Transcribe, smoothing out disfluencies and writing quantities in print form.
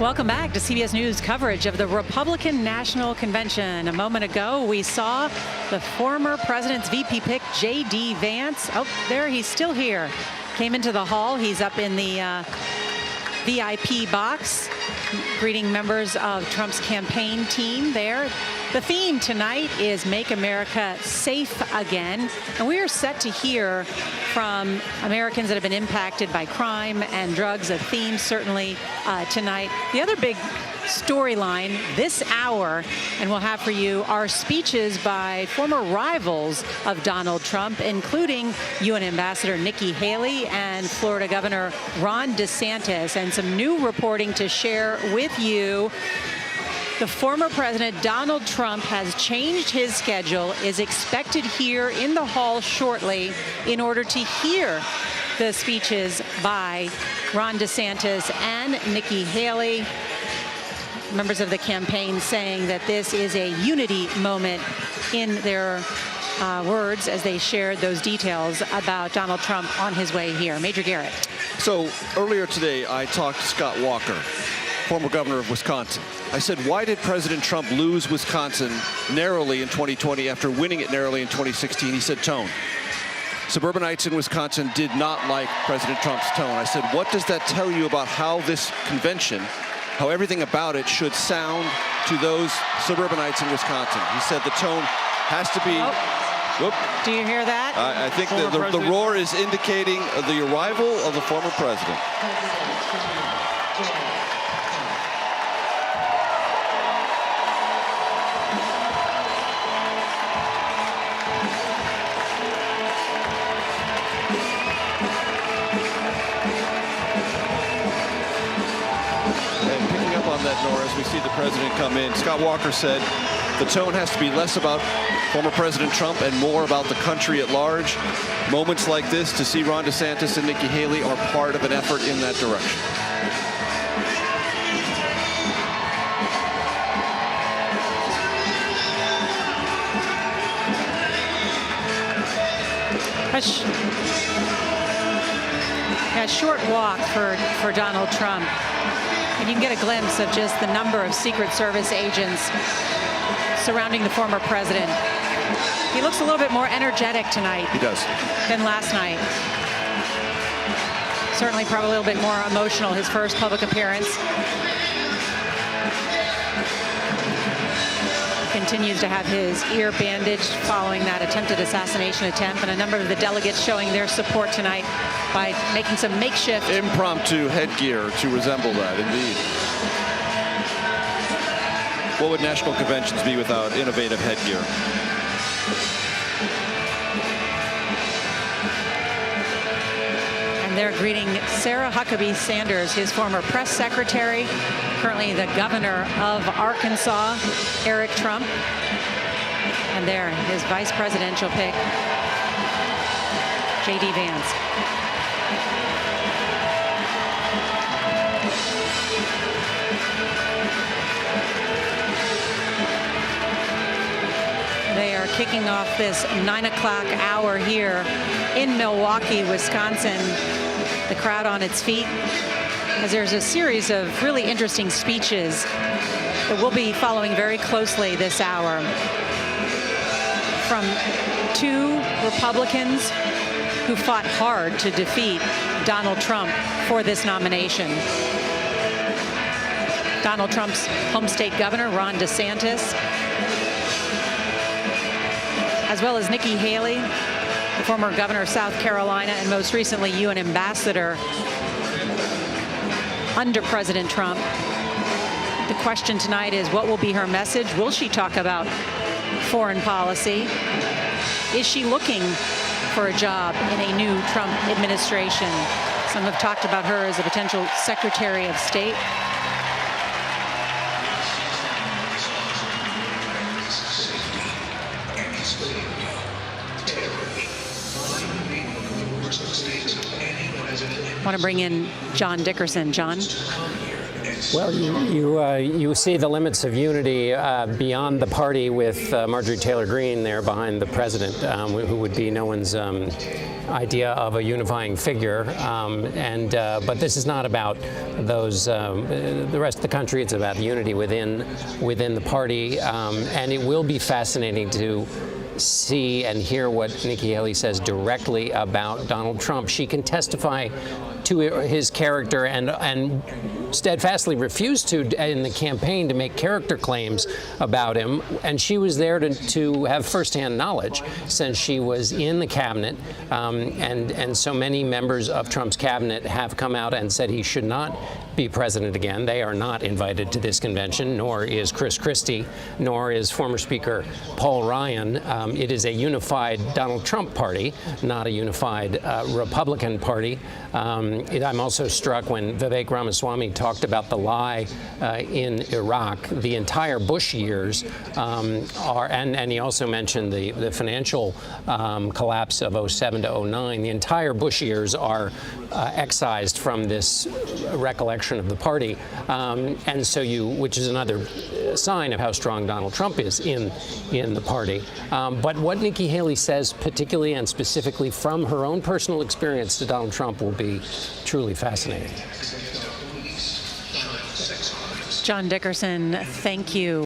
Welcome back to CBS News coverage of the Republican National Convention. A moment ago, we saw the former president's VP pick, J.D. Vance. Oh, there, he's still here. Came into the hall. He's up in the VIP box, greeting members of Trump's campaign team there. The theme tonight is Make America Safe Again. And we are set to hear from Americans that have been impacted by crime and drugs, a theme certainly tonight. The other big storyline this hour, and we'll have for you, are speeches by former rivals of Donald Trump, including UN Ambassador Nikki Haley and Florida Governor Ron DeSantis, and some new reporting to share with you. The former president, Donald Trump, has changed his schedule, is expected here in the hall shortly in order to hear the speeches by Ron DeSantis and Nikki Haley. Members of the campaign saying that this is a unity moment in their words as they shared those details about Donald Trump on his way here. Major Garrett. So earlier today, I talked to Scott Walker, former governor of Wisconsin. I said, why did President Trump lose Wisconsin narrowly in 2020 after winning it narrowly in 2016? He said, tone. Suburbanites in Wisconsin did not like President Trump's tone. I said, what does that tell you about how this convention, how everything about it should sound to those suburbanites in Wisconsin? He said the tone has to be... Whoop. Do you hear that? I think the roar is indicating the arrival of the former president. Norah, as we see the president come in, Scott Walker said the tone has to be less about former President Trump and more about the country at large. Moments like this, to see Ron DeSantis and Nikki Haley, are part of an effort in that direction. A short walk for Donald Trump. And you can get a glimpse of just the number of Secret Service agents surrounding the former president. He looks a little bit more energetic tonight. He does. Than last night. Certainly probably a little bit more emotional, his first public appearance. Continues to have his ear bandaged following that attempted assassination attempt, and a number of the delegates showing their support tonight by making some makeshift impromptu headgear to resemble that, indeed. What would national conventions be without innovative headgear? And they're greeting Sarah Huckabee Sanders, his former press secretary, currently the governor of Arkansas, Eric Trump. And there, his vice presidential pick, J.D. Vance. They are kicking off this 9 o'clock hour here in Milwaukee, Wisconsin. The crowd on its feet, as there's a series of really interesting speeches that we'll be following very closely this hour from two Republicans who fought hard to defeat Donald Trump for this nomination. Donald Trump's home state governor, Ron DeSantis, as well as Nikki Haley, the former governor of South Carolina, and most recently UN ambassador under President Trump. The question tonight is, what will be her message? Will she talk about foreign policy? Is she looking for a job in a new Trump administration? Some have talked about her as a potential Secretary of State. I want to bring in John Dickerson. John? Well, you see the limits of unity beyond the party with Marjorie Taylor Greene there behind the president, who would be no one's idea of a unifying figure. But this is not about those the rest of the country. It's about unity within the party, and it will be fascinating to see and hear what Nikki Haley says directly about Donald Trump. She can testify to his character and steadfastly refused to, in the campaign, to make character claims about him. And she was there to have firsthand knowledge, since she was in the cabinet. And so many members of Trump's cabinet have come out and said he should not be president again. They are not invited to this convention, nor is Chris Christie, nor is former Speaker Paul Ryan. It is a unified Donald Trump party, not a unified Republican party. I'm also struck when Vivek Ramaswamy talked about the lie in Iraq. The entire Bush years and he also mentioned the financial collapse of 07 to 09. The entire Bush years are excised from this recollection of the party, and so which is another sign of how strong Donald Trump is in the party. But what Nikki Haley says, particularly and specifically from her own personal experience to Donald Trump, will be truly fascinating. John Dickerson, thank you.